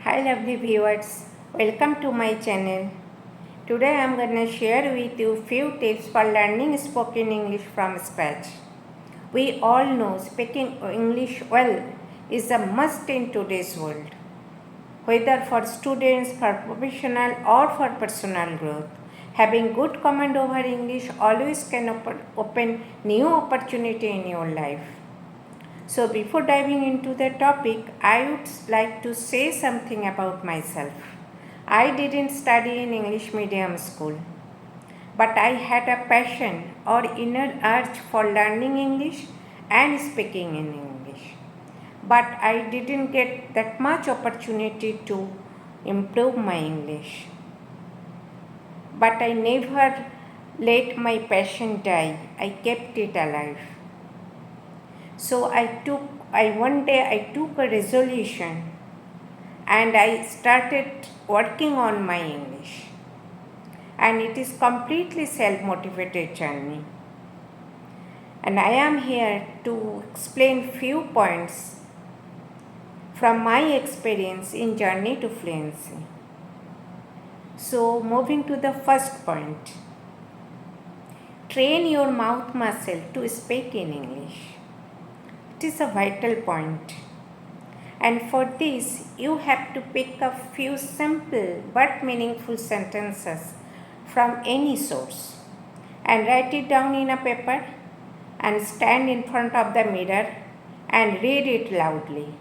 Hi lovely viewers, welcome to my channel. Today I am going to share with you few tips for learning spoken English from scratch. We all know speaking English well is a must in today's world. Whether for students, for professional or for personal growth, having good command over English always can open new opportunity in your life. So, before diving into the topic, I would like to say something about myself. I didn't study in English medium school, but I had a passion or inner urge for learning English and speaking in English. But I didn't get that much opportunity to improve my English. But I never let my passion die, I kept it alive. So one day I took a resolution and I started working on my English. And it is completely self-motivated journey. And I am here to explain few points from my experience in journey to fluency. So moving to the first point. Train your mouth muscle to speak in English. It is a vital point. And for this, you have to pick a few simple but meaningful sentences from any source and write it down in a paper and stand in front of the mirror and read it loudly.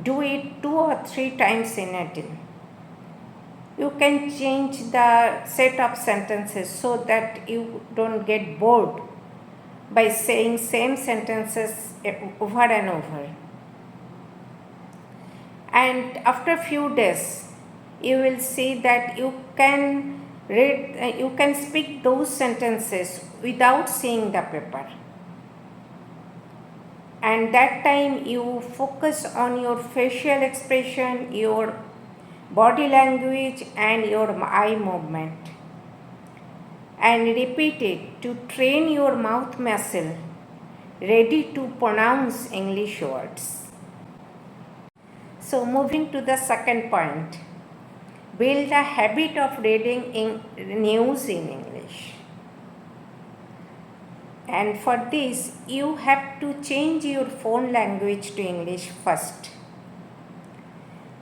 Do it 2 or 3 times in a day. You can change the set of sentences so that you don't get bored by saying same sentences over and over. And after a few days, you will see that you can speak those sentences without seeing the paper. And that time you focus on your facial expression, your body language and your eye movement. And repeat it to train your mouth muscle ready to pronounce English words. So moving to the second point, build a habit of reading news in English. And for this, you have to change your phone language to English first.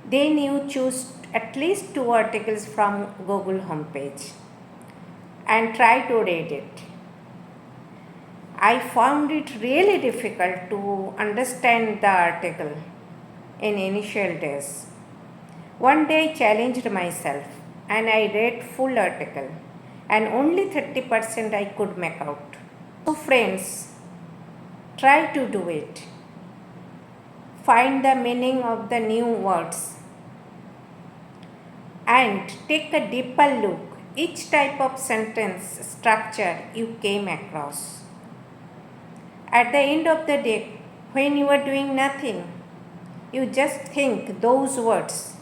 Then you choose at least 2 articles from Google homepage and try to read it. I found it really difficult to understand the article in initial days. One day I challenged myself and I read full article and only 30% I could make out. So friends, try to do it. Find the meaning of the new words and take a deeper look each type of sentence structure you came across. At the end of the day, when you are doing nothing, you just think those words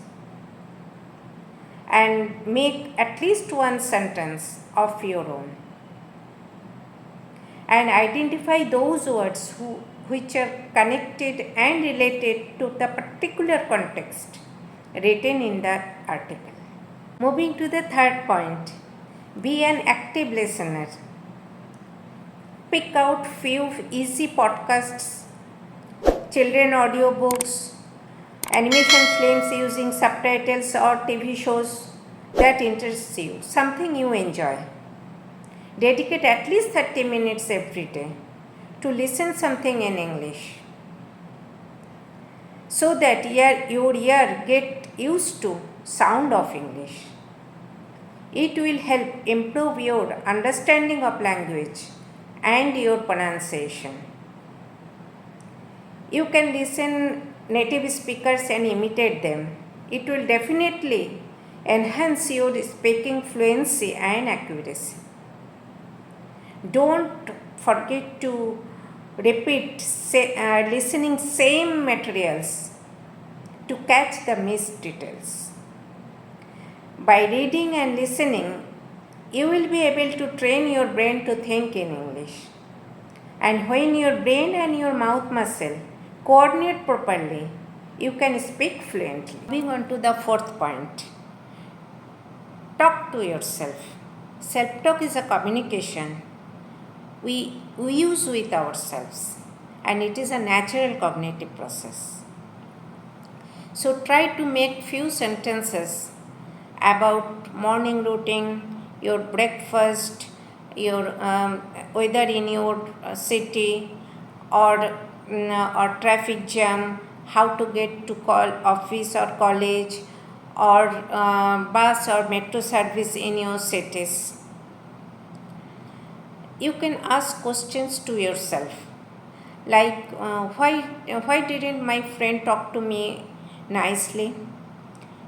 and make at least one sentence of your own. And identify those words which are connected and related to the particular context written in the article. Moving to the third point, be an active listener. Pick out few easy podcasts, children audiobooks, animation films using subtitles or TV shows that interest you, something you enjoy. Dedicate at least 30 minutes every day to listen something in English so that your ear get used to sound of English. It will help improve your understanding of language and your pronunciation. You can listen native speakers and imitate them. It will definitely enhance your speaking fluency and accuracy. Don't forget to repeat listening same materials to catch the missed details. By reading and listening, you will be able to train your brain to think in English. And when your brain and your mouth muscle coordinate properly, you can speak fluently. Moving on to the fourth point, talk to yourself. Self talk is a communication we use with ourselves, and it is a natural cognitive process. So try to make few sentences about morning routine, your breakfast, your whether in your city or or traffic jam, how to get to office or college, or bus or metro service in your cities. You can ask questions to yourself like why didn't my friend talk to me nicely?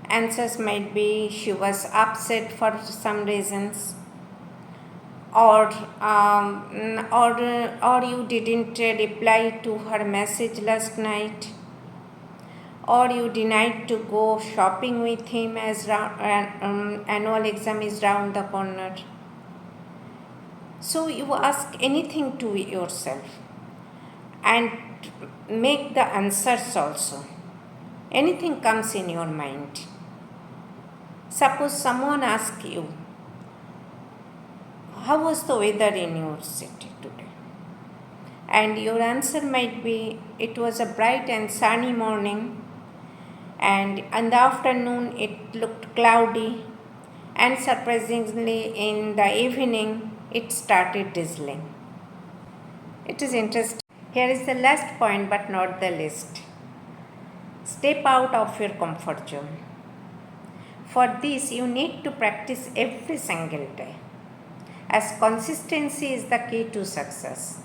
Answers might be she was upset for some reasons, or or you didn't reply to her message last night, or you denied to go shopping with him as annual exam is round the corner. So you ask anything to yourself and make the answers also. Anything comes in your mind. Suppose someone asks you, how was the weather in your city today? And your answer might be, it was a bright and sunny morning, and in the afternoon it looked cloudy, and surprisingly in the evening it started drizzling. It is interesting. Here is the last point but not the least. Step out of your comfort zone. For this, you need to practice every single day, as consistency is the key to success.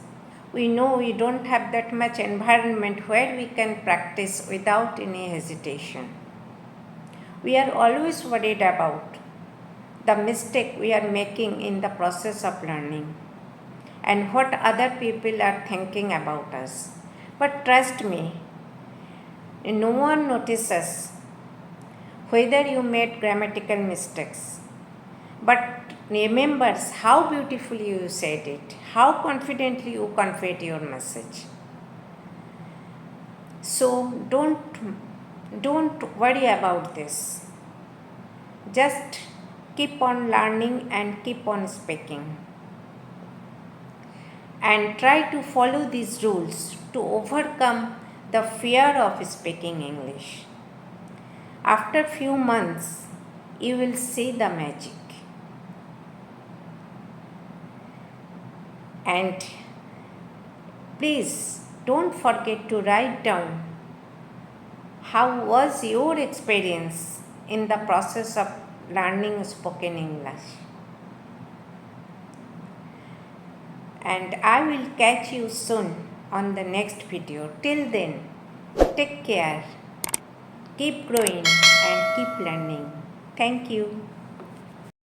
We know we don't have that much environment where we can practice without any hesitation. We are always worried about the mistake we are making in the process of learning and what other people are thinking about us. But trust me, no one notices whether you made grammatical mistakes, but remembers how beautifully you said it, how confidently you conveyed your message. So don't worry about this. Just keep on learning and keep on speaking. And try to follow these rules to overcome the fear of speaking English. After few months, you will see the magic. And please don't forget to write down how was your experience in the process of learning spoken English. And I will catch you soon on the next video. Till then, take care, keep growing and keep learning. Thank you.